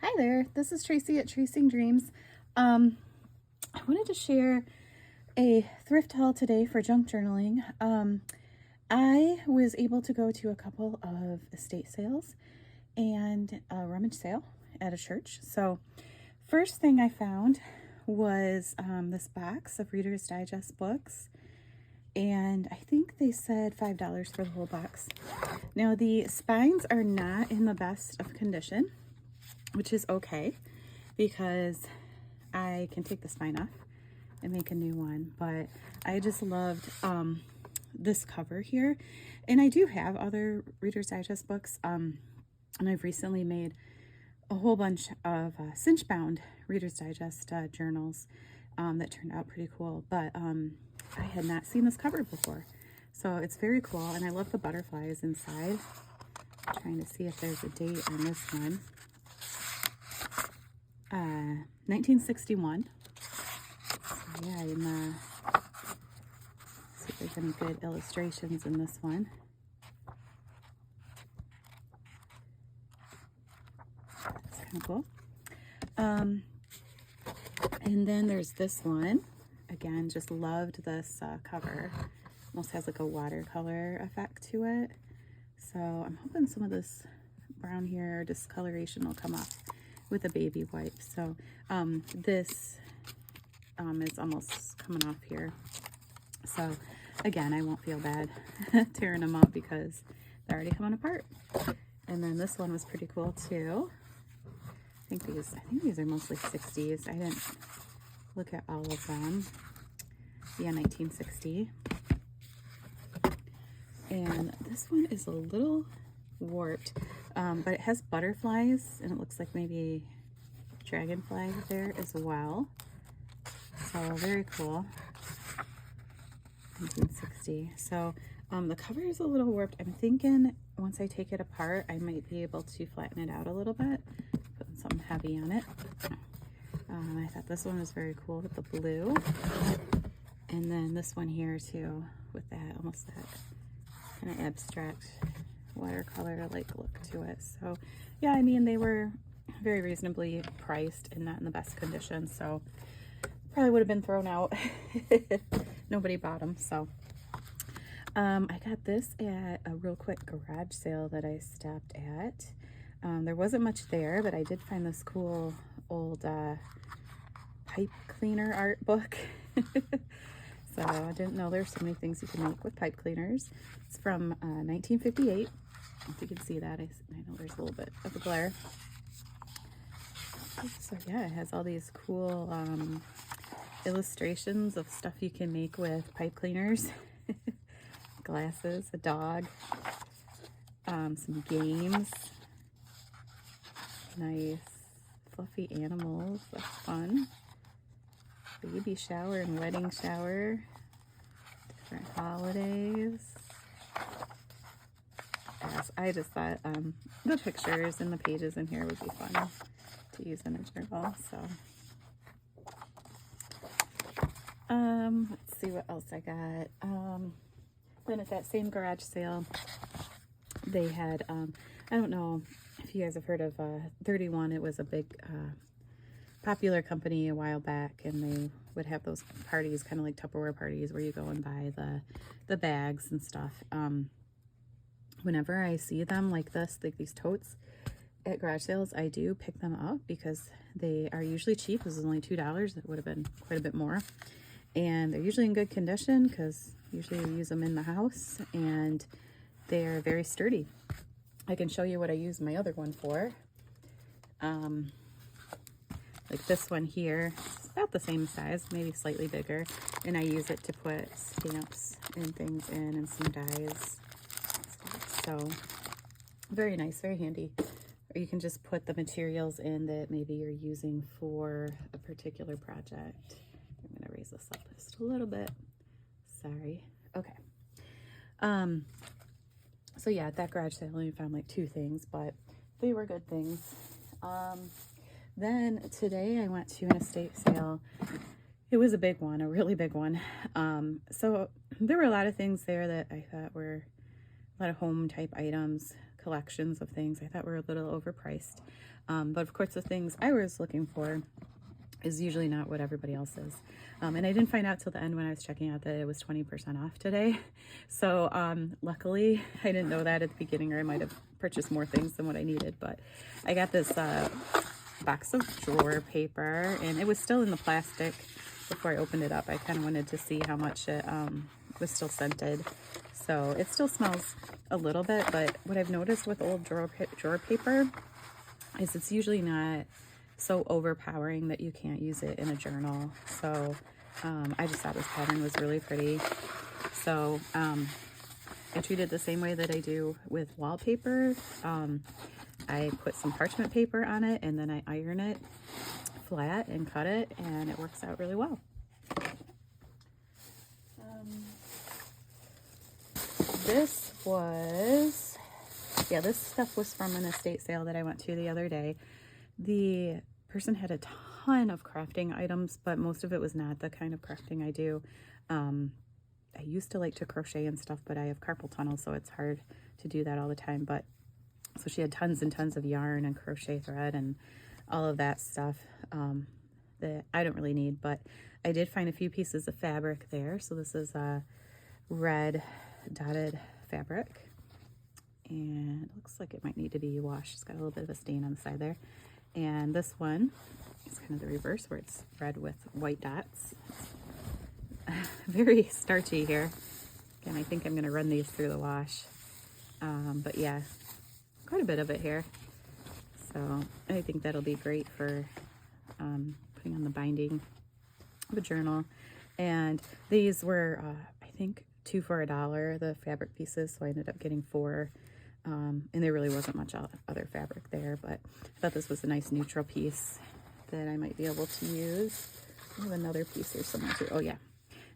Hi there, this is Tracy at Tracing Dreams. I wanted to share a thrift haul today for junk journaling. I was able to go to a couple of estate sales and a rummage sale at a church. So first thing I found was this box of Reader's Digest books, and I think they said $5 for the whole box. Now the spines are not in the best of condition, which is okay because I can take the spine off and make a new one. But I just loved this cover here, and I do have other Reader's Digest books, and I've recently made a whole bunch of cinch bound Reader's Digest journals that turned out pretty cool, but I had not seen this cover before, so it's very cool. And I love the butterflies inside. I'm trying to see if there's a date on this one. 1961. So yeah, see if there's any good illustrations in this one. That's kind of cool. And then there's this one. Again, just loved this cover. Almost has like a watercolor effect to it. So I'm hoping some of this brown here discoloration will come off with a baby wipe. So this is almost coming off here. So again, I won't feel bad tearing them up because they're already coming apart. And then this one was pretty cool too. I think these are mostly 60s. I didn't look at all of them. Yeah, 1960. And this one is a little warped, but it has butterflies, and it looks like maybe dragonfly there as well. So very cool. 1960. So the cover is a little warped. I'm thinking once I take it apart, I might be able to flatten it out a little bit, put something heavy on it. I thought this one was very cool with the blue, and then this one here too with that almost that kind of abstract watercolor like look to it. So yeah, I mean, they were very reasonably priced and not in the best condition, so probably would have been thrown out if nobody bought them. So I got this at a real quick garage sale that I stopped at. There wasn't much there, but I did find this cool old pipe cleaner art book. So I didn't know there's so many things you can make with pipe cleaners. It's from 1958. If you can see that, I know there's a little bit of a glare. So yeah, it has all these cool illustrations of stuff you can make with pipe cleaners. Glasses, a dog, some games, nice fluffy animals, that's fun. Baby shower and wedding shower, different holidays. Yes, I just thought the pictures and the pages in here would be fun to use in a journal. So let's see what else I got. Then at that same garage sale, they had I don't know if you guys have heard of 31. It was a big popular company a while back, and they would have those parties, kind of like Tupperware parties, where you go and buy the bags and stuff. Whenever I see them like this, like these totes at garage sales, I do pick them up because they are usually cheap. This is only $2. It would have been quite a bit more, and they're usually in good condition because usually we use them in the house, and they're very sturdy. I can show you what I use my other one for. Like this one here, it's about the same size, maybe slightly bigger, and I use it to put stamps and things in and some dies. So very nice, very handy. Or you can just put the materials in that maybe you're using for a particular project. I'm gonna raise this up just a little bit. Sorry. Okay. So yeah, at that garage sale I only found like 2 things, but they were good things. Then today I went to an estate sale. It was a big one, a really big one. So there were a lot of things there that I thought were a lot of home type items. collections of things I thought were a little overpriced. But of course, the things I was looking for is usually not what everybody else is. And I didn't find out till the end when I was checking out that it was 20% off today. So luckily, I didn't know that at the beginning, or I might have purchased more things than what I needed. But I got this box of drawer paper, and it was still in the plastic before I opened it up. I kind of wanted to see how much it was still scented. So it still smells a little bit, but what I've noticed with old drawer paper is it's usually not so overpowering that you can't use it in a journal. So I just thought this pattern was really pretty. So I treat it the same way that I do with wallpaper. I put some parchment paper on it, and then I iron it flat and cut it, and it works out really well. This stuff was from an estate sale that I went to the other day. The person had a ton of crafting items, but most of it was not the kind of crafting I do. I used to like to crochet and stuff, but I have carpal tunnel, so it's hard to do that all the time. But so she had tons and tons of yarn and crochet thread and all of that stuff that I don't really need, but I did find a few pieces of fabric there. So this is a red dotted fabric, and it looks like it might need to be washed. It's got a little bit of a stain on the side there. And this one is kind of the reverse, where it's red with white dots. Very starchy here. Again, I think I'm going to run these through the wash. But yeah, quite a bit of it here. So I think that'll be great for putting on the binding of a journal. And these were, I think, 2 for $1, the fabric pieces. So I ended up getting 4. And there really wasn't much other fabric there, but I thought this was a nice neutral piece that I might be able to use. I have another piece here somewhere too. Oh yeah.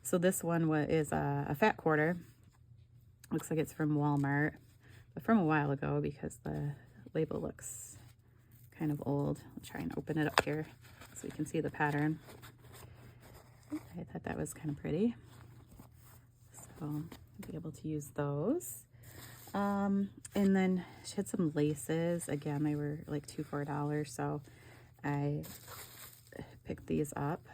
So this one is a fat quarter. Looks like it's from Walmart, but from a while ago because the label looks kind of old. I'll try and open it up here so you can see the pattern. I thought that was kind of pretty. So I'll be able to use those. And then she had some laces. Again, they were like 2 for $1, so I picked these up.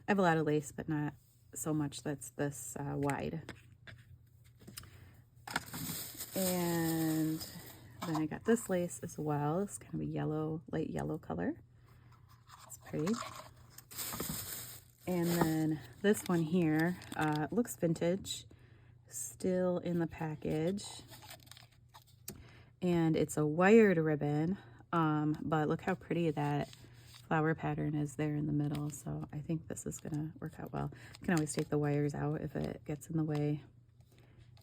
I have a lot of lace, but not so much that's this wide. And then I got this lace as well. It's kind of a yellow, light yellow color. It's pretty. And then this one here looks vintage, still in the package. And it's a wired ribbon, but look how pretty that flower pattern is there in the middle. So I think this is gonna work out well. You can always take the wires out if it gets in the way.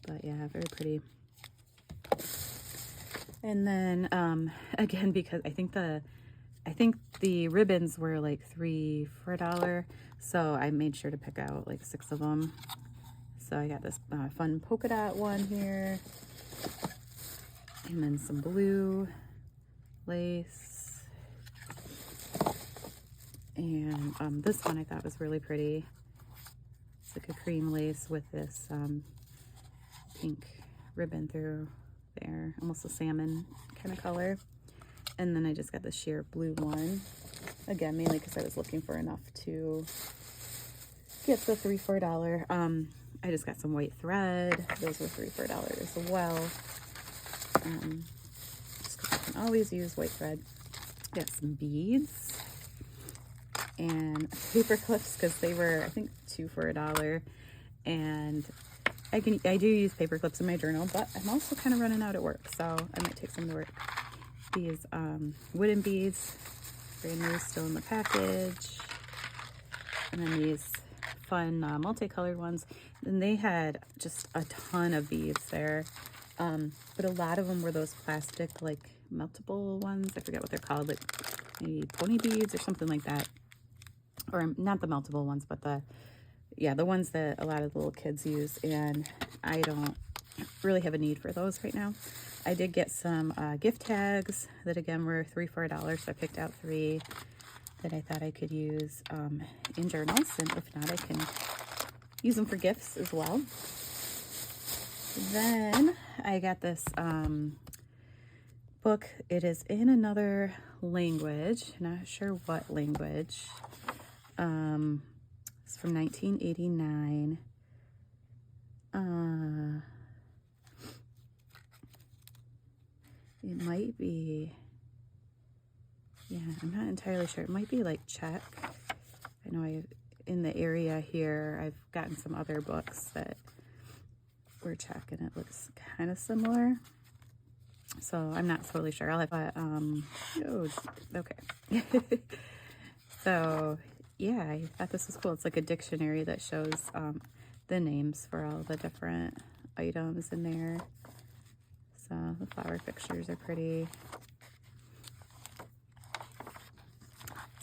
But yeah, very pretty. And then again, because I think the ribbons were like 3 for $1, so I made sure to pick out like 6 of them. So I got this fun polka dot one here, and then some blue lace, and this one I thought was really pretty. It's like a cream lace with this pink ribbon through there, almost a salmon kind of color. And then I just got the sheer blue one, again mainly because I was looking for enough to get the 3 for $1. I just got some white thread. Those were 3 for $1 as well. Just because I can always use white thread. Got some beads and paper clips because they were, I think, 2 for $1. And I do use paper clips in my journal, but I'm also kind of running out at work, so I might take some to work. These wooden beads, brand new, still in the package. And then these fun multicolored ones. And they had just a ton of beads there. But a lot of them were those plastic, like, meltable ones. I forget what they're called, like maybe pony beads or something like that. Or not the meltable ones, but the ones that a lot of the little kids use. And I don't really have a need for those right now. I did get some gift tags that again were 3 for $1, so I picked out 3 that I thought I could use in journals, and if not, I can use them for gifts as well. Then I got this book. It is in another language, not sure what language. It's from 1989. It might be, yeah, I'm not entirely sure. It might be like Czech. I know in the area here, I've gotten some other books that were Czech, and it looks kind of similar. So I'm not totally sure. I'll have, oh, okay. So yeah, I thought this was cool. It's like a dictionary that shows the names for all the different items in there. So the flower pictures are pretty.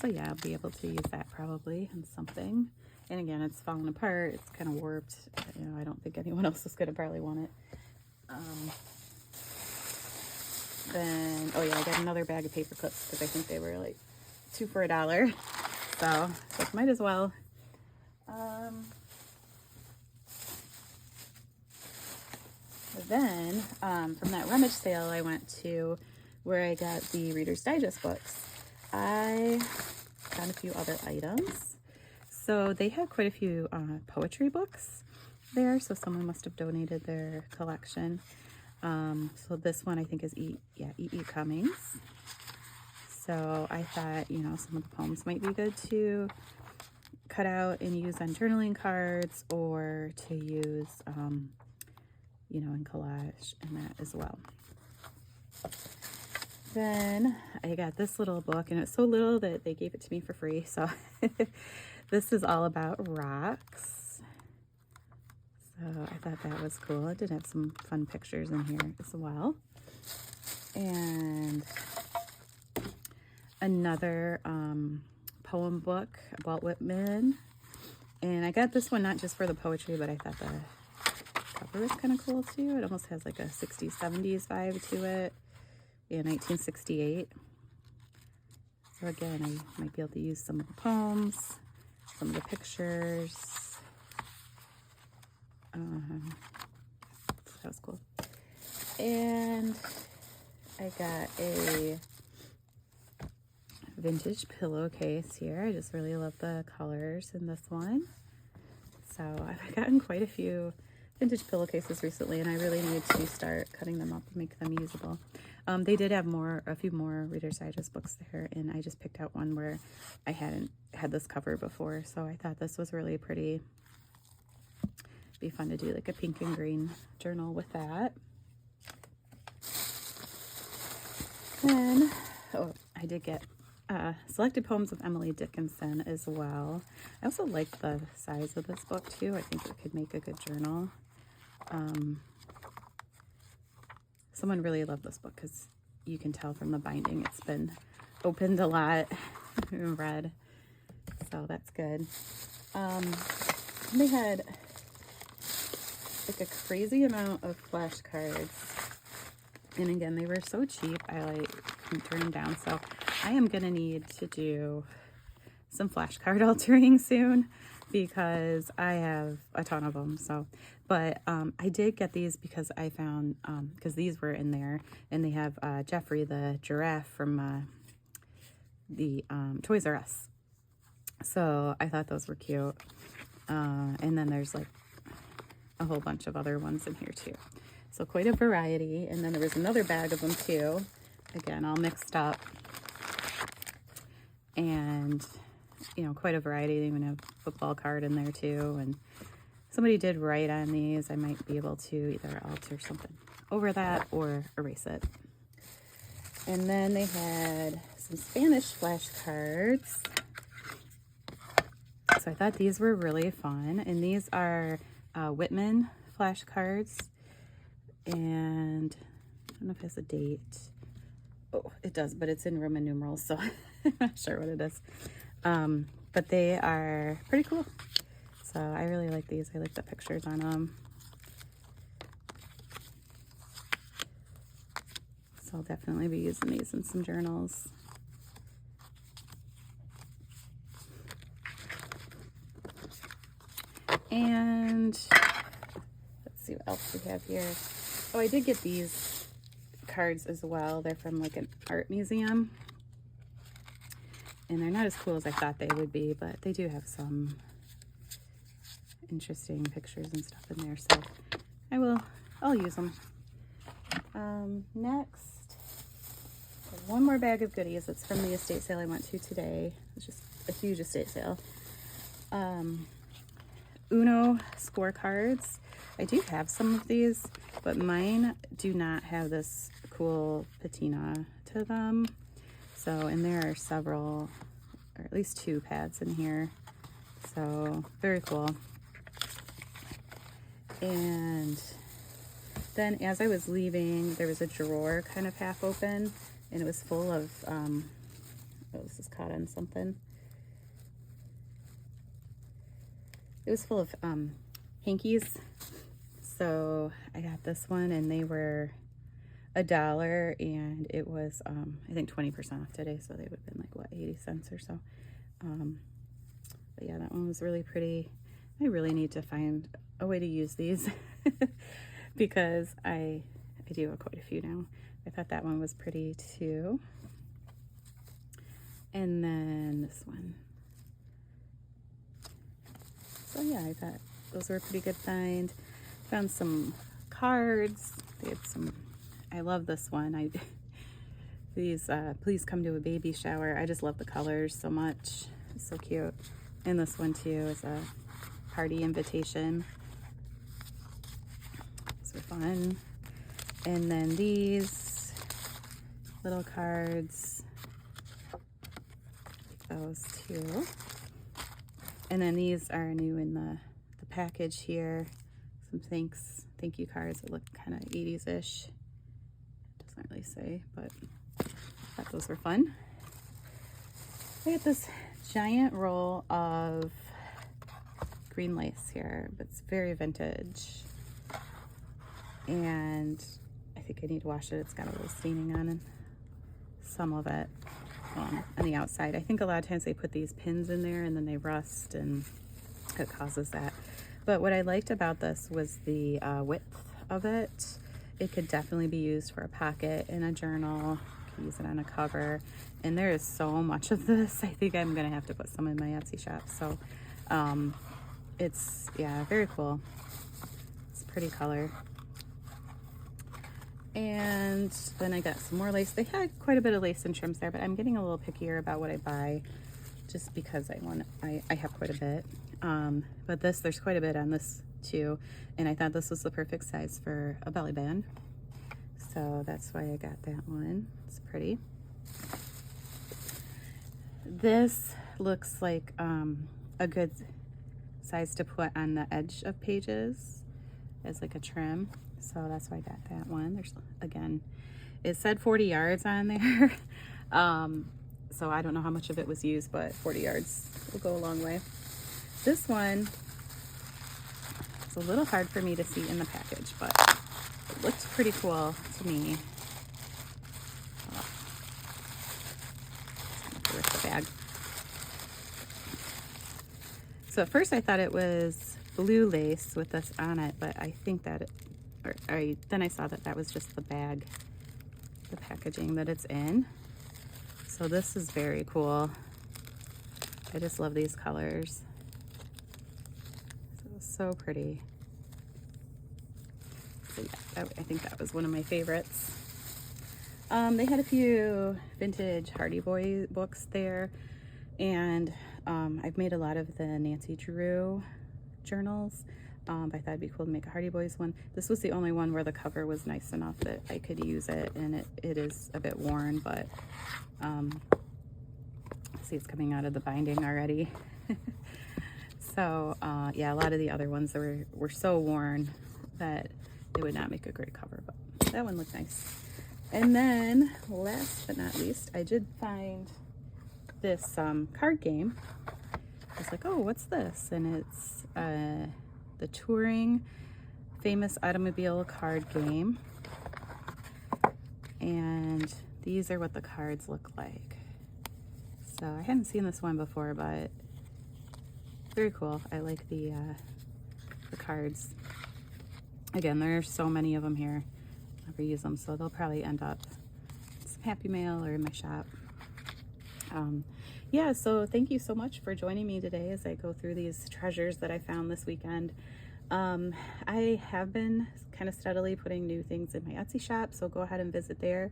So yeah, I'll be able to use that probably in something. And again, it's falling apart. It's kind of warped. You know, I don't think anyone else is going to probably want it. Then, oh yeah, I got another bag of paper clips because I think they were like 2 for $1. So might as well. Then from that rummage sale, I went to where I got the Reader's Digest books. I found a few other items. So they had quite a few poetry books there. So someone must have donated their collection. So this one I think is E.E. Cummings. So I thought, you know, some of the poems might be good to cut out and use on journaling cards, or to use, you know, in collage and that as well. Then I got this little book, and it's so little that they gave it to me for free. So this is all about rocks. So I thought that was cool. It did have some fun pictures in here as well. And another poem book, Walt Whitman. And I got this one not just for the poetry, but I thought the cover was kind of cool too. It almost has like a 60s, 70s vibe to it. Yeah, 1968. So again, I might be able to use some of the poems, some of the pictures. That was cool. And I got a vintage pillowcase here. I just really love the colors in this one. So I've gotten quite a few vintage pillowcases recently, and I really need to start cutting them up and make them usable. They did have a few more Reader's Digest books there, and I just picked out one where I hadn't had this cover before, so I thought this was really pretty. Be fun to do like a pink and green journal with that. Then, oh, I did get Selected Poems of Emily Dickinson as well. I also like the size of this book too. I think it could make a good journal. Someone really loved this book because you can tell from the binding it's been opened a lot and read. So that's good. They had like a crazy amount of flashcards. And again, they were so cheap, I couldn't turn them down. So I am going to need to do some flashcard altering soon because I have a ton of them. So, but I did get these because I found, because these were in there, and they have Jeffrey the giraffe from the Toys R Us. So I thought those were cute. And then there's like a whole bunch of other ones in here too. So quite a variety. And then there was another bag of them too. Again, all mixed up. And, you know, quite a variety. They even have a football card in there too. And somebody did write on these. I might be able to either alter something over that or erase it. And then they had some Spanish flashcards. So I thought these were really fun. And these are Whitman flashcards. And I don't know if it has a date. Oh, it does, but it's in Roman numerals, so I'm not sure what it is. But they are pretty cool. So I really like these. I like the pictures on them. So I'll definitely be using these in some journals. And let's see what else we have here. Oh, I did get these cards as well. They're from like an art museum. And they're not as cool as I thought they would be, but they do have some interesting pictures and stuff in there. So I'll use them. Next, one more bag of goodies. It's from the estate sale I went to today. It's just a huge estate sale. Uno scorecards. I do have some of these, but mine do not have this cool patina to them. So, and there are several, or at least 2 pads in here. So, very cool. And then as I was leaving, there was a drawer kind of half open, and it was full of, oh, this is caught on something. It was full of hankies. So I got this one, and they were $1, and it was I think 20% off today, so they would have been like, what, 80 cents or so. But yeah, that one was really pretty. I really need to find a way to use these because I do have quite a few now. I thought that one was pretty too. And then this one. So yeah, I thought those were a pretty good find. Found some cards. They had some, I love this one. These please come to a baby shower. I just love the colors so much. It's so cute. And this one too is a party invitation. So fun. And then these little cards, those too. And then these are new in the package here. Some thank you cards that look kind of 80s-ish. Doesn't really say, but I thought those were fun. I got this giant roll of green lace here, but it's very vintage. And I think I need to wash it. It's got a little staining on it. Some of it on the outside. I think a lot of times they put these pins in there and then they rust and it causes that. But what I liked about this was the width of it. It could definitely be used for a pocket in a journal. You could use it on a cover. And there is so much of this. I think I'm gonna have to put some in my Etsy shop. So it's, yeah, very cool. It's a pretty color. And then I got some more lace. They had quite a bit of lace and trims there, but I'm getting a little pickier about what I buy just because I have quite a bit. But there's quite a bit on this too. And I thought this was the perfect size for a belly band. So that's why I got that one. It's pretty. This looks like a good size to put on the edge of pages as like a trim. So that's why I got that one. There's, again, it said 40 yards on there. So I don't know how much of it was used, but 40 yards will go a long way. This one is a little hard for me to see in the package, but it looks pretty cool to me. Rip the bag. So at first I thought it was blue lace with this on it, but I think that then I saw that that was just the bag, the packaging that it's in. So this is very cool. I just love these colors. So pretty. So yeah, I think that was one of my favorites. They had a few vintage Hardy Boy books there, and I've made a lot of the Nancy Drew journals. I thought it'd be cool to make a Hardy Boys one. This was the only one where the cover was nice enough that I could use it, and it is a bit worn, but see, it's coming out of the binding already. So yeah, a lot of the other ones that were so worn that it would not make a great cover, but that one looked nice. And then last but not least, I did find this card game. I was like, oh, what's this? And it's the Touring Famous Automobile card game. And these are what the cards look like. So I hadn't seen this one before, but very cool. I like the cards. Again, there's so many of them here. I never use them, so they'll probably end up in some Happy Mail or in my shop. Yeah, so thank you so much for joining me today as I go through these treasures that I found this weekend. I have been kind of steadily putting new things in my Etsy shop, so go ahead and visit there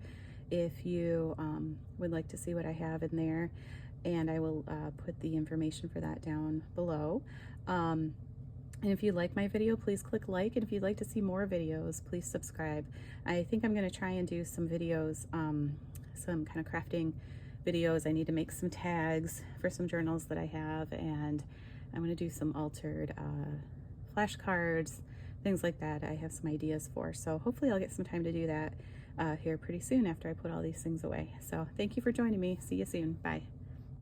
if you would like to see what I have in there, and I will put the information for that down below. And if you like my video, please click like, and if you'd like to see more videos, please subscribe. I think I'm going to try and do some videos, some kind of crafting videos. I need to make some tags for some journals that I have, and I'm going to do some altered flashcards, things like that. I have some ideas for, so hopefully I'll get some time to do that here pretty soon after I put all these things away. So thank you for joining me. See you soon. Bye.